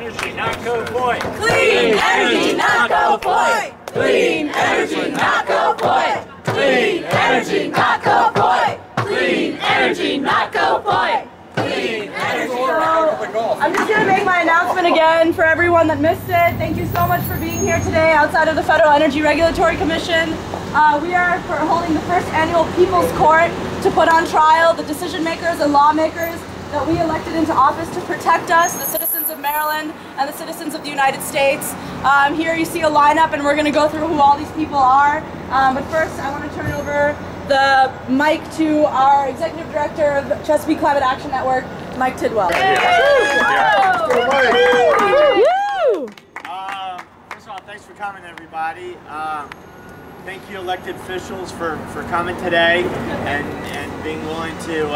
energy, not Cove Point. Clean energy, not Cove Point. Clean energy, not Cove Point. Clean energy, not Cove Point. Clean energy, not Cove Point. Clean energy. I'm just going to make my announcement again for everyone that missed it. Thank you so much for being here today outside of the Federal Energy Regulatory Commission. We are holding the first annual People's Court to put on trial the decision makers and lawmakers that we elected into office to protect us, the citizens of Maryland and the citizens of the United States. Here you see a lineup and we're going to go through who all these people are. But first I want to turn over the mic to our Executive Director of Chesapeake Climate Action Network, Mike Tidwell. First of all, thanks for coming, everybody. Thank you, elected officials, for coming today and being willing to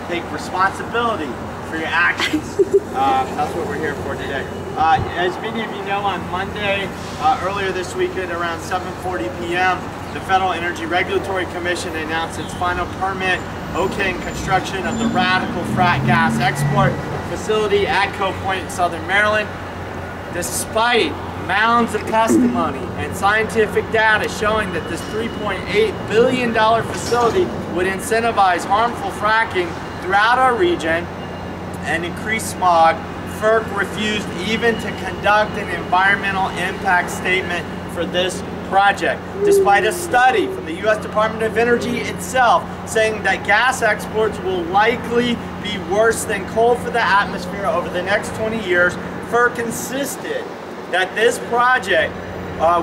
take responsibility for your actions. That's what we're here for today. As many of you know, on Monday, earlier this week at around 7:40 p.m., the Federal Energy Regulatory Commission announced its final permit okaying construction of the radical frac gas export facility at Cove Point in southern Maryland. Despite mounds of testimony and scientific data showing that this $3.8 billion facility would incentivize harmful fracking throughout our region and increase smog, FERC refused even to conduct an environmental impact statement for this project, despite a study from the U.S. Department of Energy itself saying that gas exports will likely be worse than coal for the atmosphere over the next 20 years. FERC insisted that this project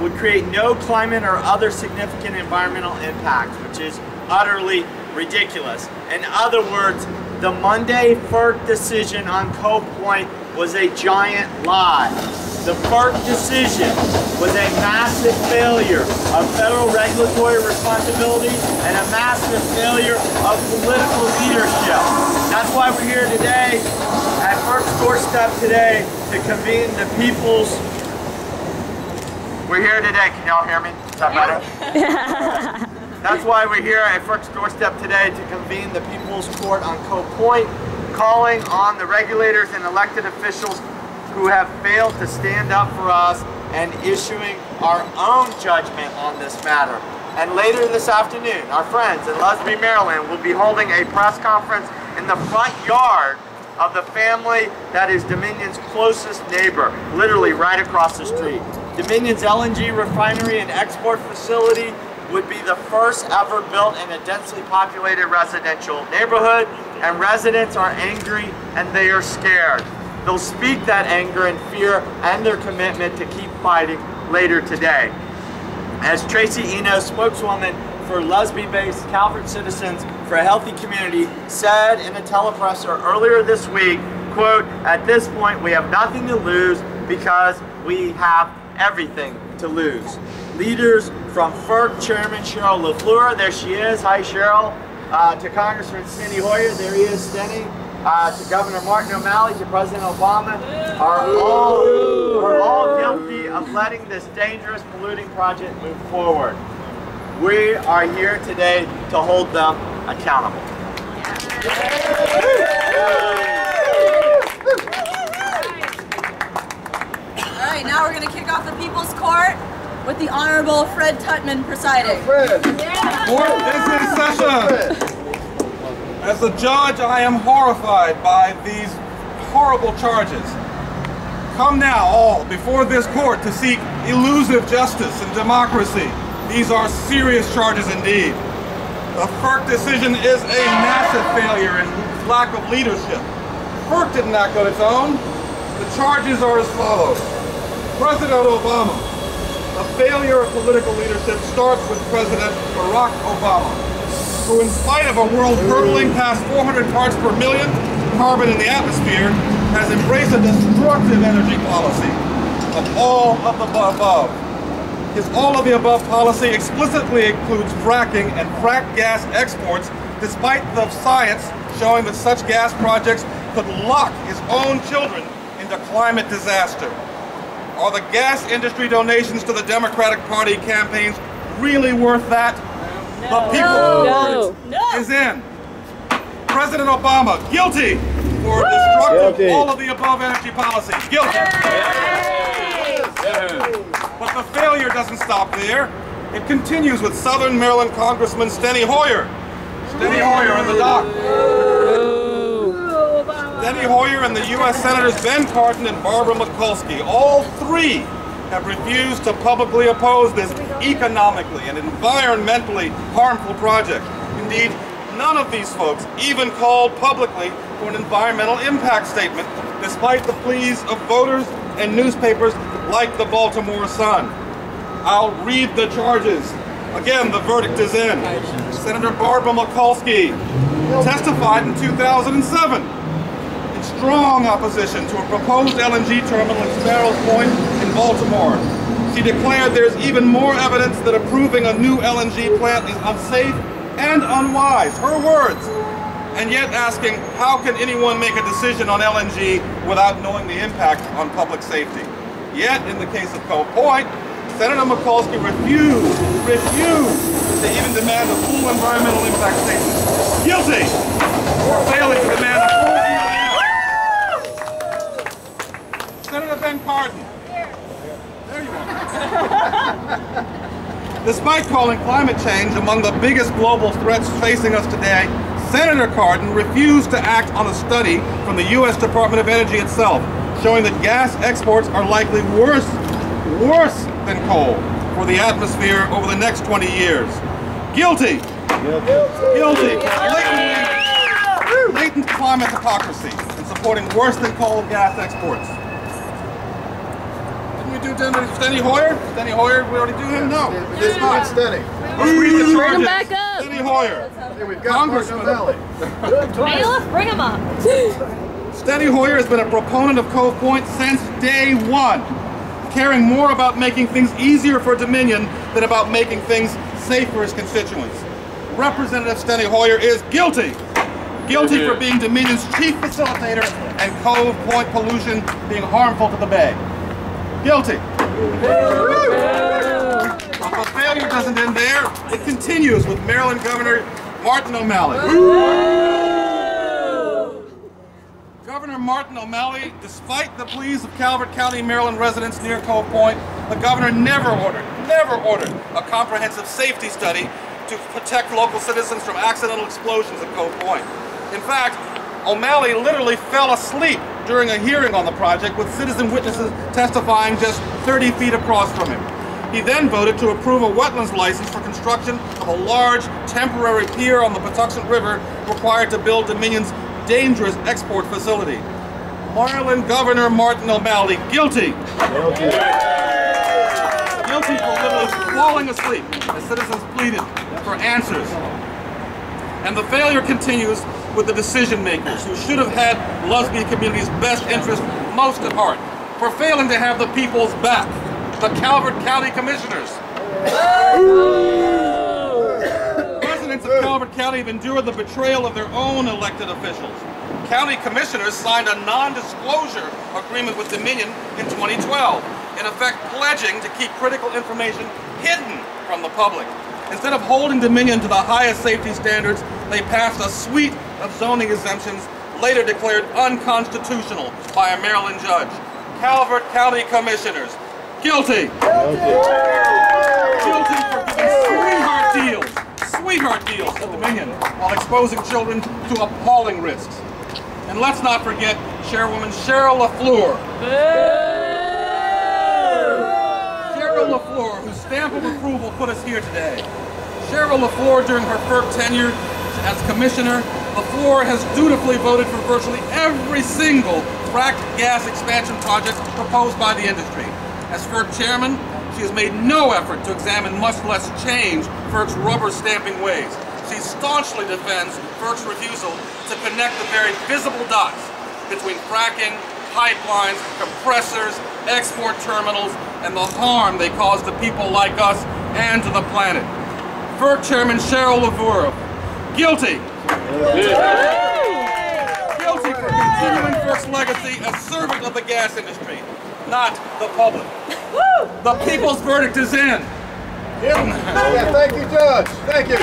would create no climate or other significant environmental impacts, which is utterly ridiculous. In other words, the Monday FERC decision on Cove Point was a giant lie. The FERC decision was a massive failure of federal regulatory responsibility and a massive failure of political leadership. That's why we're here today at FERC's doorstep today to convene the people's... We're here today, can y'all hear me? Is that better? That's why we're here at FERC's doorstep today to convene the People's Court on Cove Point, calling on the regulators and elected officials who have failed to stand up for us and issuing our own judgment on this matter. And later this afternoon, our friends in Lusby, Maryland will be holding a press conference in the front yard of the family that is Dominion's closest neighbor, literally right across the street. Dominion's LNG refinery and export facility would be the first ever built in a densely populated residential neighborhood, and residents are angry and they are scared. They'll speak that anger and fear and their commitment to keep fighting later today. As Tracy Eno, spokeswoman for Lusby-based Calvert Citizens for a Healthy Community, said in a telepresser earlier this week, quote, "At this point we have nothing to lose because we have everything to lose." Leaders from FERC Chairman Cheryl LaFleur, there she is, hi Cheryl, to Congressman Steny Hoyer, there he is, Steny, to Governor Martin O'Malley, to President Obama, are all guilty of letting this dangerous polluting project move forward. We are here today to hold them accountable. All right, now we're going to kick off the People's Court with the Honorable Fred Tutman presiding. Court is in session. As a judge, I am horrified by these horrible charges. Come now, all, before this court to seek elusive justice and democracy. These are serious charges indeed. The FERC decision is a massive failure and lack of leadership. FERC didn't act on its own. The charges are as follows. President Obama. The failure of political leadership starts with President Barack Obama, who, in spite of a world hurtling past 400 parts per million carbon in the atmosphere, has embraced a destructive energy policy of all of the above. His all of the above policy explicitly includes fracking and frack gas exports, despite the science showing that such gas projects could lock his own children into climate disaster. Are the gas industry donations to the Democratic Party campaigns really worth that? The people's court is in. President Obama, guilty for destructive all of the above energy policies. Guilty. But the failure doesn't stop there. It continues with Southern Maryland Congressman Steny Hoyer. Steny Hoyer in the dock. Steny Hoyer and the U.S. Senators Ben Cardin and Barbara Mikulksi, all three have refused to publicly oppose this economically and environmentally harmful project. Indeed, none of these folks even called publicly for an environmental impact statement, despite the pleas of voters and newspapers like the Baltimore Sun. I'll read the charges. Again, the verdict is in. Senator Barbara Mikulksi testified in 2007 in strong opposition to a proposed LNG terminal at Sparrows Point in Baltimore. She declared there's even more evidence that approving a new LNG plant is unsafe and unwise, her words, and yet asking, how can anyone make a decision on LNG without knowing the impact on public safety? Yet, in the case of Cove Point, Senator Mikulski refused to even demand a full environmental impact statement. Guilty for failing to demand a full Senator Ben Cardin. There you are. Despite calling climate change among the biggest global threats facing us today, Senator Cardin refused to act on a study from the U.S. Department of Energy itself, showing that gas exports are likely worse than coal for the atmosphere over the next 20 years. Guilty. Guilty. Blatant climate hypocrisy in supporting worse than coal gas exports. Didn't we do Steny Hoyer? Steny Hoyer, we already do him? No. It's not Steny. Let's read the charges. Bring him back up. Steny Hoyer. Hey, we've got Congressman. Bailiff, bring him up. Steny Hoyer has been a proponent of Cove Point since day one, caring more about making things easier for Dominion than about making things safe for his constituents. Representative Steny Hoyer is guilty. Guilty for being Dominion's chief facilitator and Cove Point pollution being harmful to the Bay. Guilty. But the failure doesn't end there. It continues with Maryland Governor Martin O'Malley. Governor Martin O'Malley, despite the pleas of Calvert County, Maryland residents near Cove Point, the governor never ordered a comprehensive safety study to protect local citizens from accidental explosions at Cove Point. In fact, O'Malley literally fell asleep during a hearing on the project with citizen witnesses testifying just 30 feet across from him. He then voted to approve a wetlands license for construction of a large temporary pier on the Patuxent River required to build Dominion's dangerous export facility. Maryland Governor Martin O'Malley, guilty. Guilty for literally falling asleep as citizens pleaded for answers. And the failure continues with the decision makers who should have had Lusby community's best interest most at heart for failing to have the people's back, the Calvert County Commissioners. Residents of Calvert County have endured the betrayal of their own elected officials. County commissioners signed a non-disclosure agreement with Dominion in 2012, in effect pledging to keep critical information hidden from the public. Instead of holding Dominion to the highest safety standards, they passed a suite of zoning exemptions later declared unconstitutional by a Maryland judge. Calvert County commissioners, guilty. Guilty for giving sweetheart deals to Dominion while exposing children to appalling risks. And let's not forget Chairwoman Cheryl LaFleur. Cheryl LaFleur, whose stamp of approval put us here today. Cheryl LaFleur, during her FERC tenure as commissioner, LaFleur has dutifully voted for virtually every single fracked gas expansion project proposed by the industry. As FERC chairman, she has made no effort to examine, much less change, FERC's rubber stamping ways. She staunchly defends FERC's refusal to connect the very visible dots between fracking, pipelines, compressors, export terminals, and the harm they cause to people like us and to the planet. FERC Chairman Cheryl LaFleur, guilty. Guilty for continuing FERC's legacy as servant of the gas industry, not the public. The people's verdict is in. Yeah, thank you, Judge. Thank you.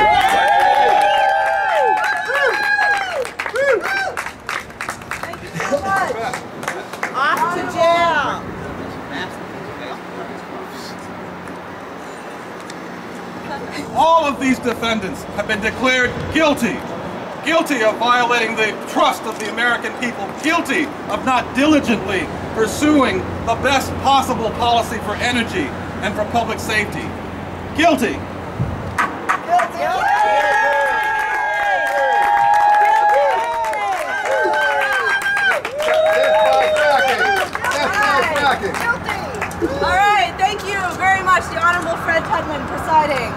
Thank Judge. Off to jail. All of these defendants have been declared guilty. Guilty of violating the trust of the American people. Guilty of not diligently pursuing the best possible policy for energy and for public safety. Guilty. All right, thank you very much, the Honorable Fred Tutman presiding.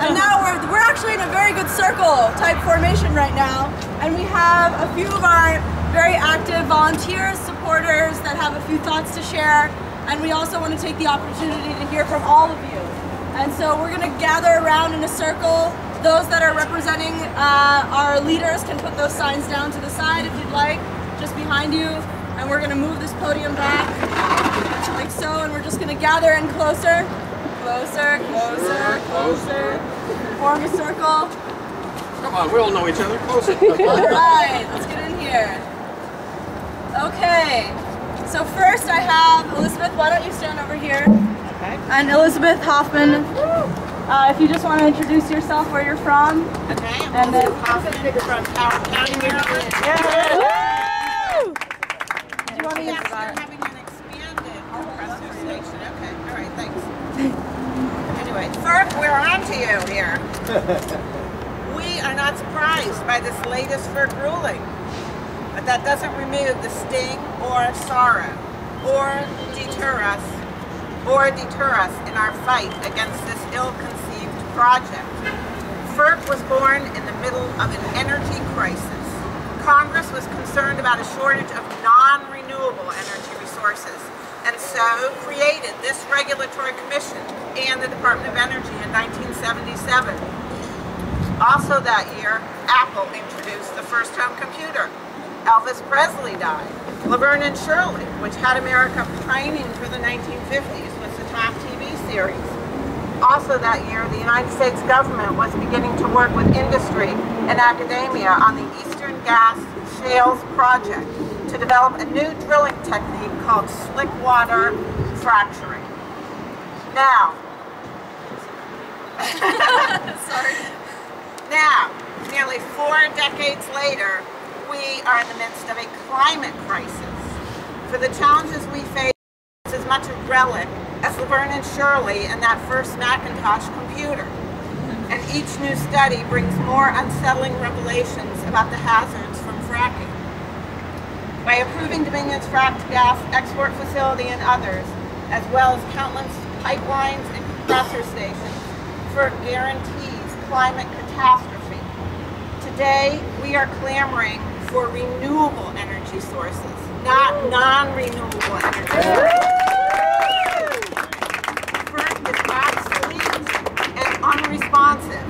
And now we're actually in a very good circle type formation right now, and we have a few of our very active volunteers, supporters that have a few thoughts to share, and we also want to take the opportunity to hear from all of you. And so we're going to gather around in a circle. Those that are representing our leaders can put those signs down to the side if you'd like, just behind you. And we're going to move this podium back, like so, and we're just going to gather in closer. Closer, closer, closer. Form a circle. Come on, we all know each other. Closer. All right, let's get in here. Okay, so first I have Elizabeth. Why don't you stand over here? Okay. And Elizabeth Hoffman, if you just want to introduce yourself, where you're from. Okay, And then Hoffman from Calvert County, Maryland. Do you want to Yes, use they're having an expanded compressor station. Okay, all right, thanks. Anyway, FERC, we're on to you here. We are not surprised by this latest FERC ruling, but that doesn't remove the sting or sorrow or deter us in our fight against this ill-conceived project. FERC was born in the middle of an energy crisis. Congress was concerned about a shortage of non-renewable energy resources, and so created this regulatory commission and the Department of Energy in 1977. Also that year, Apple introduced the first home computer. Elvis Presley died. Laverne and Shirley, which had America pining for the 1950s, was the top TV series. Also that year, the United States government was beginning to work with industry and academia on the Eastern Gas Shales project to develop a new drilling technique called slick water fracturing. Now, now, nearly 4 decades later, we are in the midst of a climate crisis. For the challenges we face, it's as much a relic as Laverne and Shirley and that first Macintosh computer. And each new study brings more unsettling revelations about the hazards from fracking. By approving Dominion's fracked gas export facility and others, as well as countless pipelines and compressor stations, FERC guarantees climate catastrophe. Today, we are clamoring for renewable energy sources, not non-renewable energy sources. FERC is obsolete and unresponsive.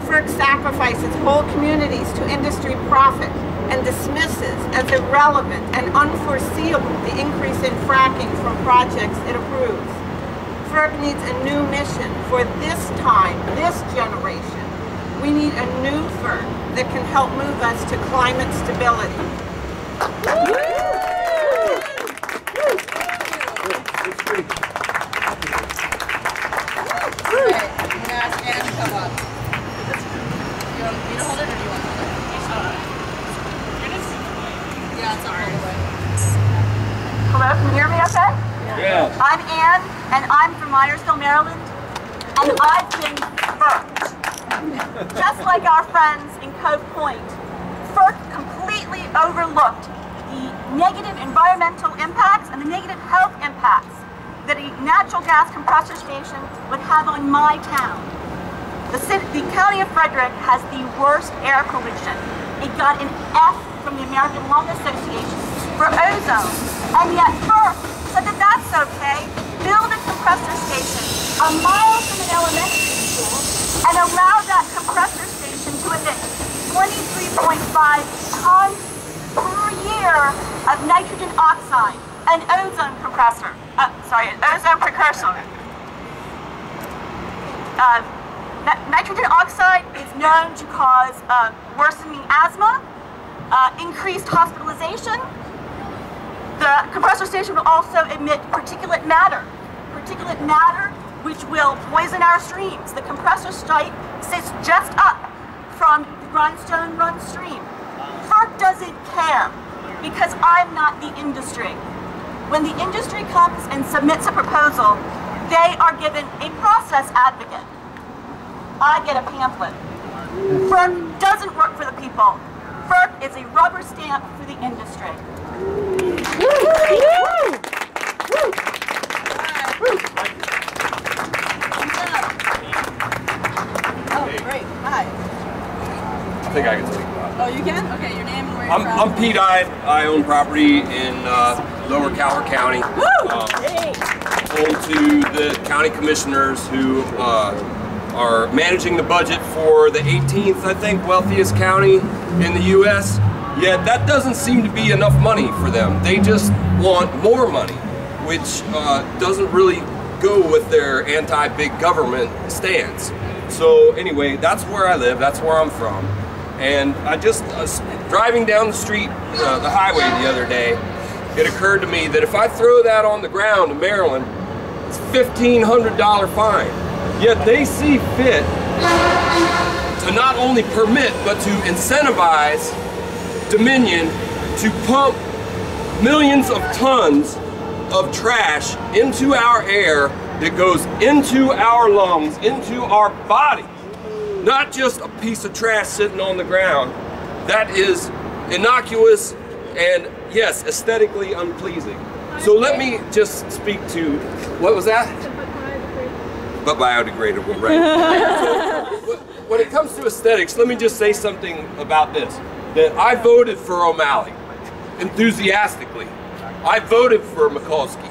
FERC sacrifices whole communities to industry profit and dismisses as irrelevant and unforeseeable the increase in fracking from projects it approves. FERC needs a new mission for this time, this generation. We need a new FERC that can help move us to climate stability. Hello, can you hear me okay? Yeah. I'm Ann, and I'm from Myersville, Maryland, and I've been burnt. Just like our friends in Cove Point, FERC completely overlooked the negative environmental impacts and the negative health impacts that a natural gas compressor station would have on my town. The County of Frederick has the worst air pollution. It got an F from the American Lung Association for ozone, and yet FERC said that that's okay. Build a compressor station a mile from an elementary school and allow that compressor station to emit 23.5 tons per year of nitrogen oxide, an ozone compressor. An ozone precursor. Nitrogen oxide is known to cause worsening asthma, increased hospitalization, The compressor station will also emit particulate matter. Particulate matter which will poison our streams. The compressor site sits just up from the Grindstone Run stream. FERC doesn't care because I'm not the industry. When the industry comes and submits a proposal, they are given a process advocate. I get a pamphlet. FERC doesn't work for the people. FERC is a rubber stamp for the industry. Oh, great. Hi. I think I can speak about it. Oh, you can? Okay, your name and where you're from. I'm Pete Ide. I own property in Lower Calvert County. Home to the county commissioners who are managing the budget for the 18th, I think, wealthiest county in the U.S. Yet that doesn't seem to be enough money for them. They just want more money, which doesn't really go with their anti-big government stance. So anyway, that's where I live, that's where I'm from. And I just, driving down the street, the highway the other day, it occurred to me that if I throw that on the ground in Maryland, it's a $1,500 fine. Yet they see fit to not only permit, but to incentivize Dominion to pump millions of tons of trash into our air that goes into our lungs, into our bodies. Not just a piece of trash sitting on the ground. That is innocuous and, yes, aesthetically unpleasing. So let me just speak to, what was that? But biodegradable, right? So, when it comes to aesthetics, let me just say something about this. That I voted for O'Malley, enthusiastically. I voted for Mikulksi.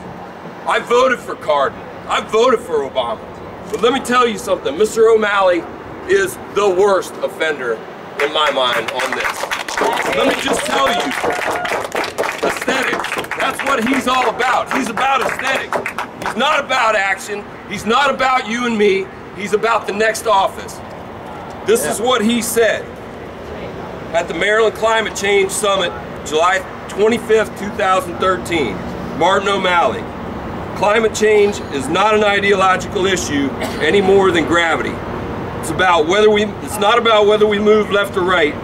I voted for Cardin. I voted for Obama. But let me tell you something, Mr. O'Malley is the worst offender in my mind on this. Let me just tell you, aesthetics, that's what he's all about. He's about aesthetics. He's not about action. He's not about you and me. He's about the next office. This is what he said at the Maryland Climate Change Summit, July 25th, 2013. Martin O'Malley. Climate change is not an ideological issue any more than gravity. It's not about whether we move left or right,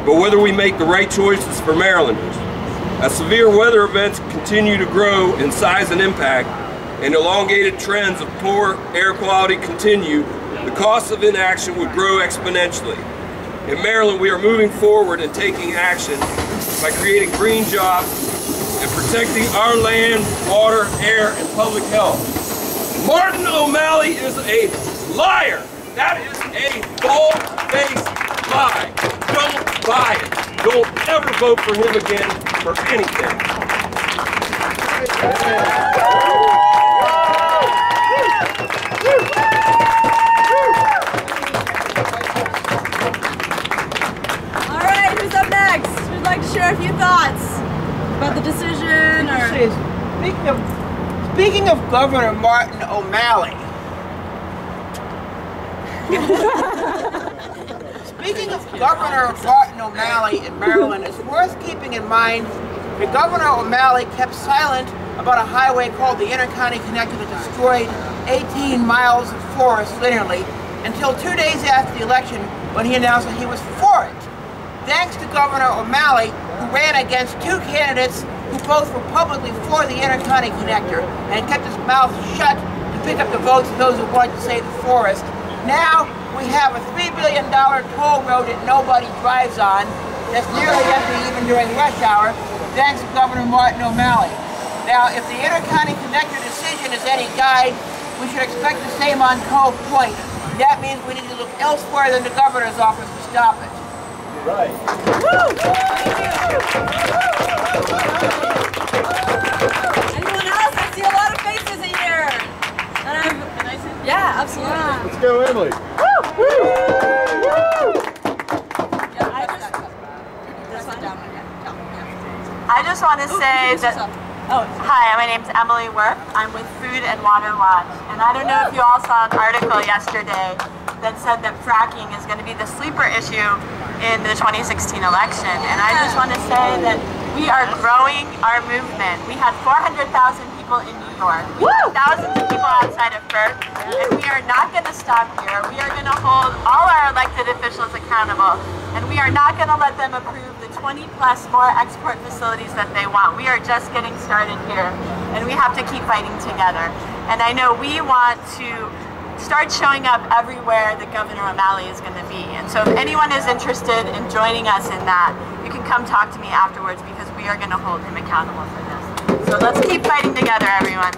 but whether we make the right choices for Marylanders. As severe weather events continue to grow in size and impact, and elongated trends of poor air quality continue, the cost of inaction would grow exponentially. In Maryland, we are moving forward and taking action by creating green jobs and protecting our land, water, air, and public health. Martin O'Malley is a liar. That is a bold-faced lie. Don't buy it. Don't ever vote for him again for anything. All right, who's up next? Who'd like to share a few thoughts about the decision? Or Speaking of Governor Martin O'Malley. Speaking of Governor Martin O'Malley in Maryland, it's worth keeping in mind that Governor O'Malley kept silent about a highway called the Intercounty Connector that destroyed 18 miles of forest linearly until 2 days after the election when he announced that he was for it. Thanks to Governor O'Malley, who ran against two candidates who both were publicly for the Intercounty Connector and kept his mouth shut to pick up the votes of those who wanted to save the forest. Now we have a $3 billion toll road that nobody drives on, that's nearly empty even during rush hour, thanks to Governor Martin O'Malley. Now, if the Intercounty Connector decision is any guide, we should expect the same on Cove Point. That means we need to look elsewhere than the governor's office to stop it. Right. Anyone else? I see a lot of faces in here. Yeah, absolutely. Let's go, Emily. I just want to say that, hi, my name's Emily Worth. I'm with Food and Water Watch. And I don't know if you all saw an article yesterday that said that fracking is going to be the sleeper issue in the 2016 election. And I just want to say that We are growing our movement. We had 400,000 people in New York. We have thousands of people outside of FERC, and we are not going to stop here. We are going to hold all our elected officials accountable, and we are not going to let them approve the 20+ more export facilities that they want. We are just getting started here, and we have to keep fighting together. And I know we want to start showing up everywhere that Governor O'Malley is going to be. And so if anyone is interested in joining us in that, you can come talk to me afterwards, because we are going to hold him accountable for this. So let's keep fighting together, everyone.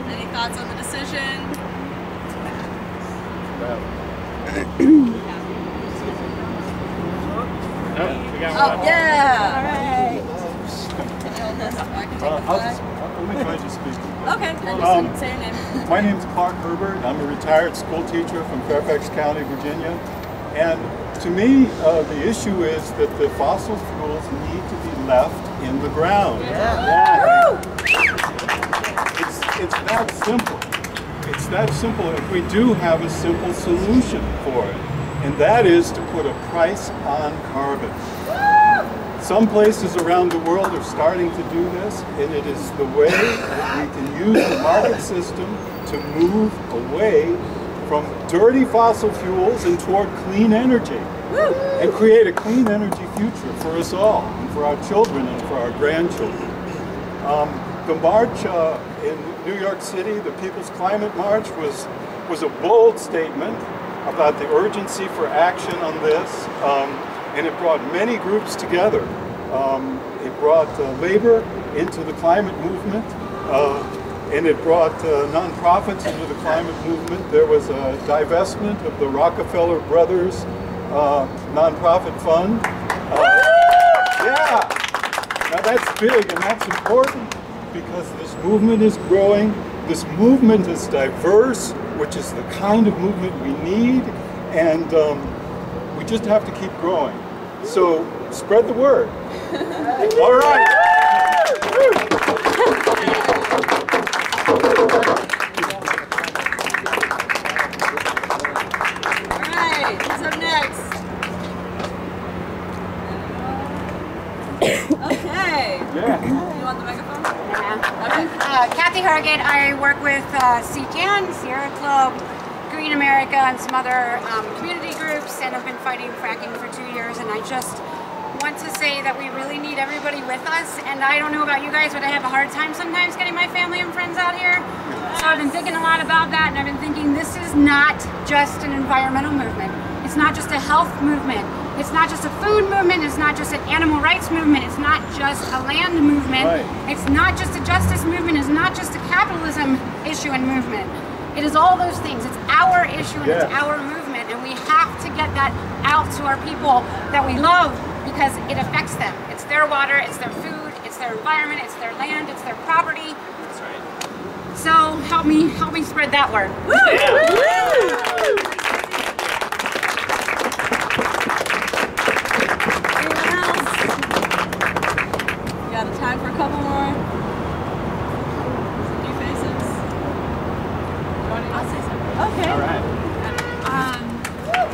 Any thoughts on the decision? Oh, yeah! All right. Let me try to speak. Okay, and just say your name. My name is Clark Herbert. I'm a retired school teacher from Fairfax County, Virginia. And to me, the issue is that the fossil fuels need to be left in the ground. It's that simple. It's that simple, and we do have a simple solution for it. And that is to put a price on carbon. Some places around the world are starting to do this, and it is the way that we can use the market system to move away from dirty fossil fuels and toward clean energy, and create a clean energy future for us all, and for our children and for our grandchildren. The march in New York City, the People's Climate March, was a bold statement about the urgency for action on this, and it brought many groups together. It brought labor into the climate movement, and it brought nonprofits into the climate movement. There was a divestment of the Rockefeller Brothers nonprofit fund. Yeah, now that's big and that's important, because this movement is growing. This movement is diverse, which is the kind of movement we need, and we just have to keep growing. So spread the word. All right. All right, who's up next? Okay. Yeah. You want the microphone? Okay. Kathy Hargett. I work with CCAN, Sierra Club, Green America, and some other community groups, and have been fighting fracking for 2 years. And I just want to say that we really need everybody with us. And I don't know about you guys, but I have a hard time sometimes getting my family and friends out here. So I've been thinking a lot about that, and I've been thinking this is not just an environmental movement. It's not just a health movement. It's not just a food movement. It's not just an animal rights movement. It's not just a land movement. Right. It's not just a justice movement. It's not just a capitalism issue and movement. It is all those things. It's our issue and it's our movement, and we have to get that out to our people that we love, because it affects them. It's their water, it's their food, it's their environment, it's their land, it's their property. That's right. So help me spread that word. Woo! Yeah. Time for a couple more. New faces. I'll say something. Okay. All right.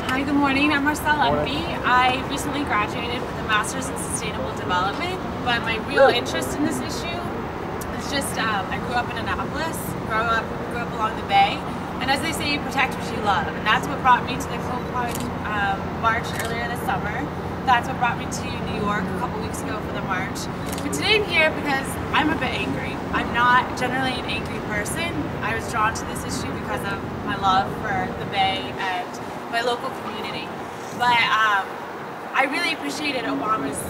Hi, good morning. I'm Marcelle Empey. I recently graduated with a Master's in Sustainable Development, but my real interest in this issue is just, I grew up in Annapolis, grew up along the bay, and as they say, you protect what you love, and that's what brought me to the Cove Point march earlier this summer. That's what brought me to New York a couple weeks ago for the march. But today I'm here because I'm a bit angry. I'm not generally an angry person. I was drawn to this issue because of my love for the Bay and my local community. But I really appreciated Obama's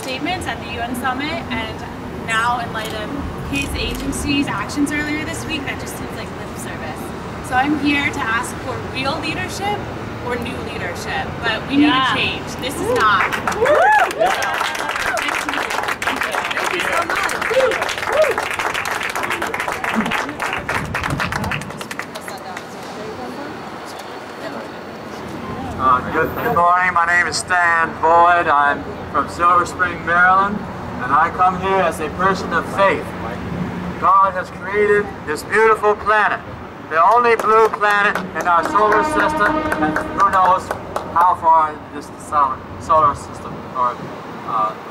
statements at the UN Summit, and now in light of his agency's actions earlier this week, that just seems like lip service. So I'm here to ask for real leadership or new leadership, but we need a change. This is not. Thank you so much. Good morning, my name is Stan Boyd. I'm from Silver Spring, Maryland, and I come here as a person of faith. God has created this beautiful planet, the only blue planet in our solar system, and who knows how far in this solar system or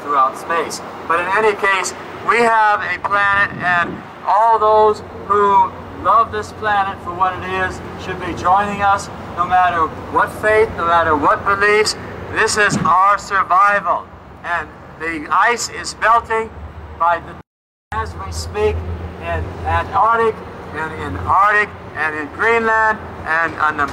throughout space. But in any case, we have a planet, and all those who love this planet for what it is should be joining us, no matter what faith, no matter what beliefs. This is our survival, and the ice is melting as we speak in Antarctic and in Arctic and in Greenland and on the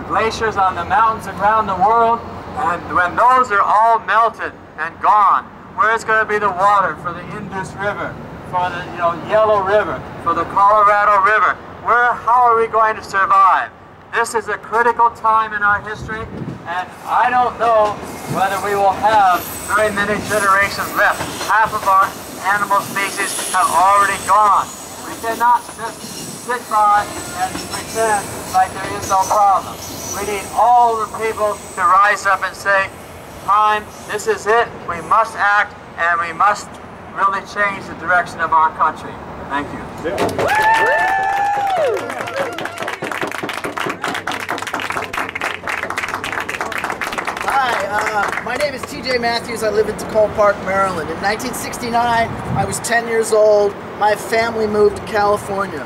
glaciers on the mountains around the world. And when those are all melted and gone, where's going to be the water for the Indus River, for the Yellow River, for the Colorado River? How are we going to survive? This is a critical time in our history, and I don't know whether we will have very many generations left. Half of our animal species have already gone. We cannot just sit by and pretend like there is no problem. We need all the people to rise up and say, time, this is it, we must act, and we must really change the direction of our country. Thank you. Hi, my name is TJ Matthews. I live in Cove Point, Maryland. In 1969, I was 10 years old. My family moved to California.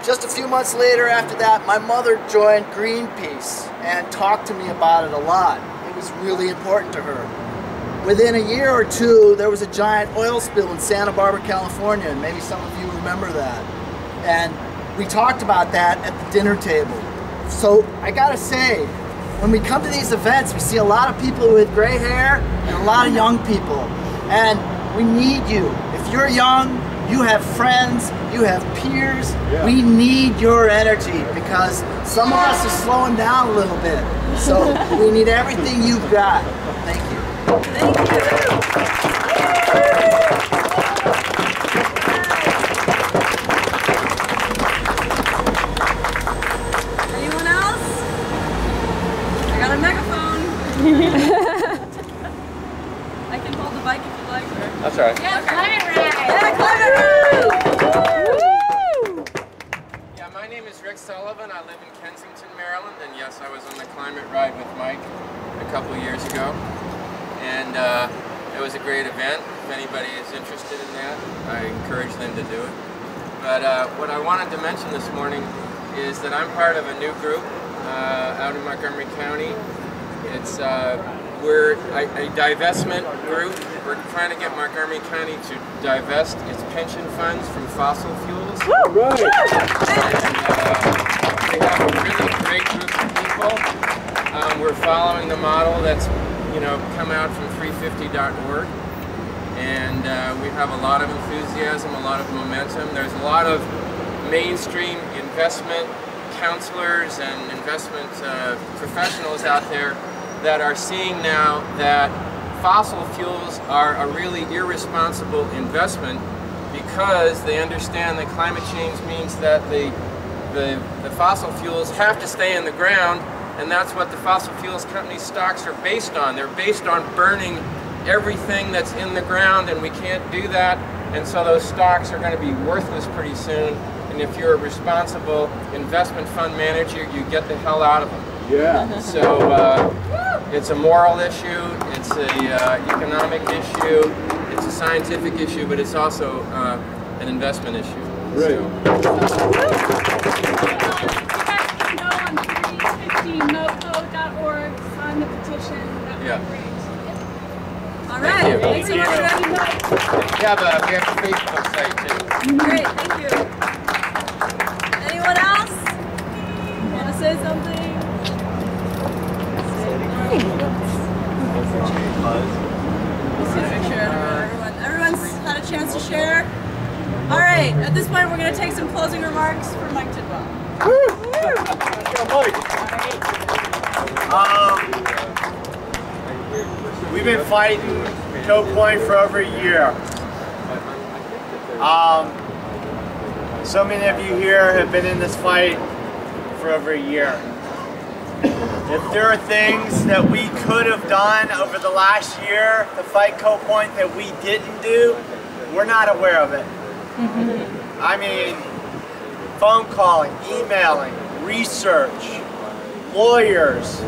Just a few months later after that, my mother joined Greenpeace and talked to me about it a lot. It was really important to her. Within a year or two, there was a giant oil spill in Santa Barbara, California, and maybe some of you remember that. And we talked about that at the dinner table. So I gotta say, when we come to these events, we see a lot of people with gray hair and a lot of young people. And we need you. If you're young, you have friends, you have peers. Yeah. We need your energy because some of us are slowing down a little bit. So we need everything you've got. Thank you. Thank you. Anyone else? I got a megaphone. I can hold the mic if you like. That's all right. Yeah, climate ride. Yeah, climate ride. Woo! Yeah, my name is Rick Sullivan. I live in Kensington, Maryland, and yes, I was on the climate ride with Mike a couple years ago, and it was a great event. If anybody is interested in that, I encourage them to do it. But what I wanted to mention this morning is that I'm part of a new group out in Montgomery County. It's we're a divestment group. We're trying to get Montgomery County to divest its pension funds from fossil fuels. Right. And, we have a really great group of people. We're following the model that's come out from 350.org, and we have a lot of enthusiasm, a lot of momentum. There's a lot of mainstream investment counselors and investment professionals out there that are seeing now that fossil fuels are a really irresponsible investment because they understand that climate change means that the fossil fuels have to stay in the ground, and that's what the fossil fuels company stocks are based on. They're based on burning everything that's in the ground, and we can't do that, and so those stocks are going to be worthless pretty soon. And if you're a responsible investment fund manager, you get the hell out of them. Yeah. So it's a moral issue, it's a economic issue, it's a scientific issue, but it's also an investment issue. Right. Go on 350mofo.org, sign the petition. That would be great. All right. Thanks so much, We have a Facebook site too. Great, thank you. Anyone else? Want to say something? Everyone's had a chance to share. All right, at this point we're going to take some closing remarks from Mike Tidwell. We've been fighting Cove Point for over a year. So many of you here have been in this fight for over a year. If there are things that we could have done over the last year to fight Cove Point that we didn't do, we're not aware of it. I mean, phone calling, emailing, research, lawyers,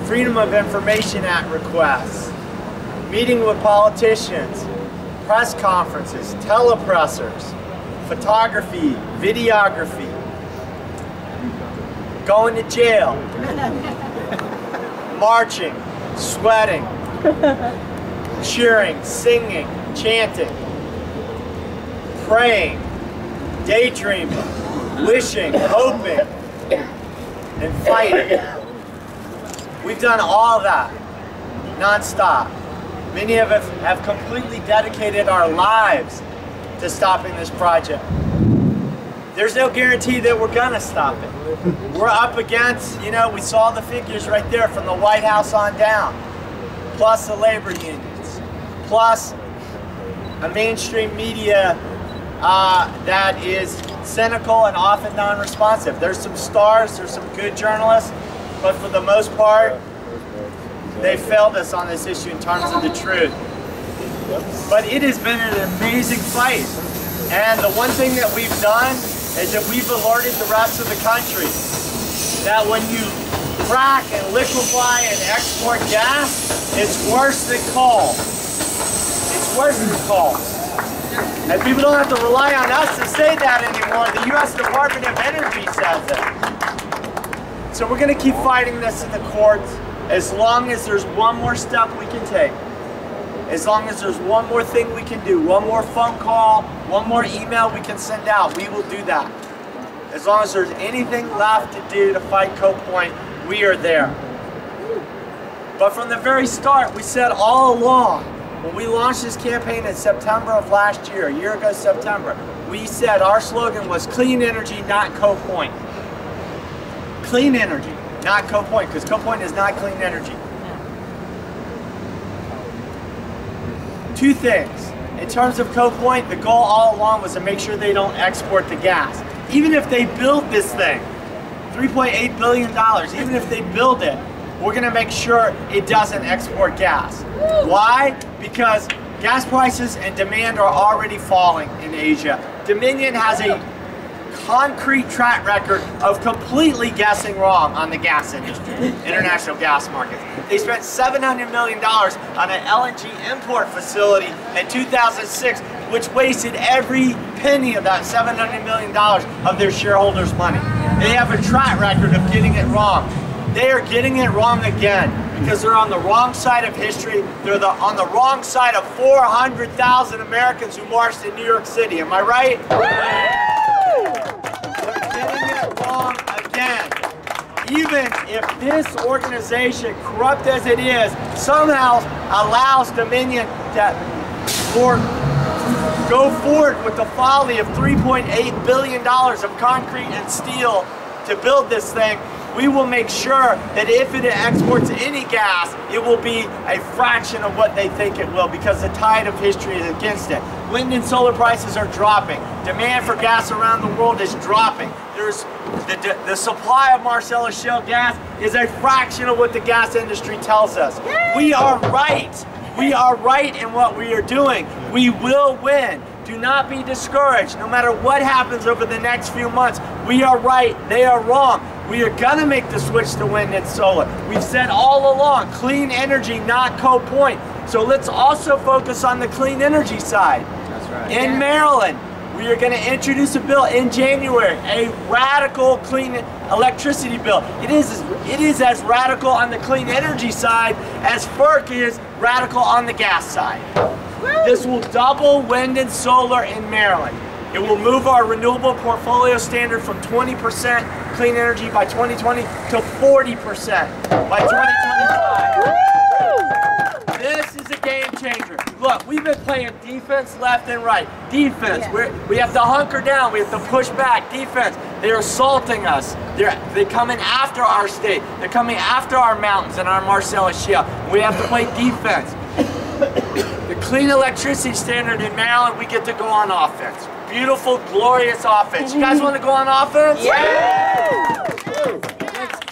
Freedom of Information Act requests, meeting with politicians, press conferences, telepressers, photography, videography, going to jail, marching, sweating, cheering, singing, chanting, praying, daydreaming, wishing, hoping, and fighting. We've done all that non-stop. Many of us have completely dedicated our lives to stopping this project. There's no guarantee that we're gonna stop it. We're up against, you know, we saw the figures right there from the White House on down, plus the labor unions, plus a mainstream media that is cynical and often non-responsive. There's some stars, there's some good journalists, but for the most part, they failed us on this issue in terms of the truth. But it has been an amazing fight. And the one thing that we've done is that we've alerted the rest of the country that when you frack and liquefy and export gas, it's worse than coal. It's worse than coal. And people don't have to rely on us to say that anymore. The U.S. Department of Energy says it. So we're going to keep fighting this in the courts as long as there's one more step we can take. As long as there's one more thing we can do, one more phone call, one more email we can send out, we will do that. As long as there's anything left to do to fight Cove Point, we are there. But from the very start, we said all along, when we launched this campaign in September of last year, a year ago September, we said our slogan was clean energy, not Cove Point. Clean energy, not Cove Point, because Cove Point is not clean energy. Two things. In terms of Cove Point, the goal all along was to make sure they don't export the gas. Even if they build this thing, $3.8 billion, even if they build it, we're going to make sure it doesn't export gas. Why? Because gas prices and demand are already falling in Asia. Dominion has a concrete track record of completely guessing wrong on the gas industry, international gas markets. They spent $700 million on an LNG import facility in 2006, which wasted every penny of that $700 million of their shareholders' money. They have a track record of getting it wrong. They are getting it wrong again because they're on the wrong side of history. They're on the wrong side of 400,000 Americans who marched in New York City. Am I right? They're getting it wrong again. Even if this organization, corrupt as it is, somehow allows Dominion to go forward with the folly of $3.8 billion of concrete and steel to build this thing, we will make sure that if it exports any gas, it will be a fraction of what they think it will because the tide of history is against it. Wind and solar prices are dropping. Demand for gas around the world is dropping. There's the supply of Marcellus Shale gas is a fraction of what the gas industry tells us. We are right. We are right in what we are doing. We will win. Do not be discouraged. No matter what happens over the next few months, we are right, they are wrong. We are gonna make the switch to wind and solar. We've said all along, clean energy, not Cove Point. So let's also focus on the clean energy side. That's right. In Maryland, we are gonna introduce a bill in January, a radical clean electricity bill. It is as radical on the clean energy side as FERC is radical on the gas side. This will double wind and solar in Maryland. It will move our renewable portfolio standard from 20% clean energy by 2020 to 40% by 2025. This is a game changer. Look, we've been playing defense left and right. Defense, we have to hunker down, we have to push back. Defense, they're assaulting us. They're coming after our state. They're coming after our mountains and our Marcellus Shale. We have to play defense. The clean electricity standard in Maryland, we get to go on offense. Beautiful, glorious offense. You guys want to go on offense? Yeah!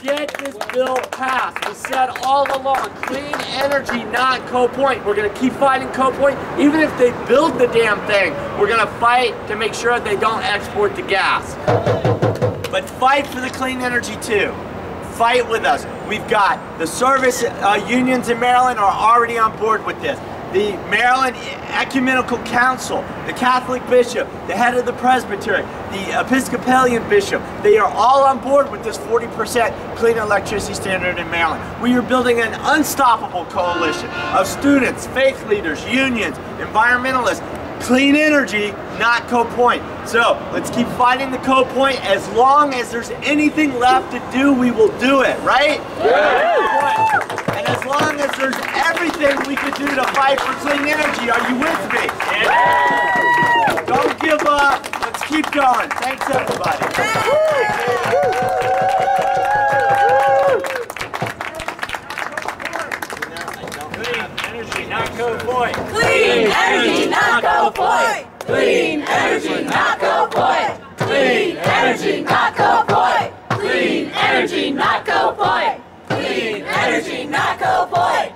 get this bill passed. We said all along, clean energy, not Cove Point. We're going to keep fighting Cove Point. Even if they build the damn thing, we're going to fight to make sure they don't export the gas. But fight for the clean energy too. Fight with us. We've got the service unions in Maryland are already on board with this. The Maryland Ecumenical Council, the Catholic bishop, the head of the Presbytery, the Episcopalian bishop, they are all on board with this 40% clean electricity standard in Maryland. We are building an unstoppable coalition of students, faith leaders, unions, environmentalists. Clean energy, not Cove Point. So let's keep fighting the Cove Point. As long as there's anything left to do, we will do it, right? Yeah. And as long as there's everything we could do to fight for clean energy, are you with me? Yeah. Don't give up. Let's keep going. Thanks, everybody. Not Cove Point. Clean energy, not Cove Point. Clean energy, not Cove Point. Clean energy, not Cove Point. Clean energy, not Cove Point. Clean energy, not Cove Point.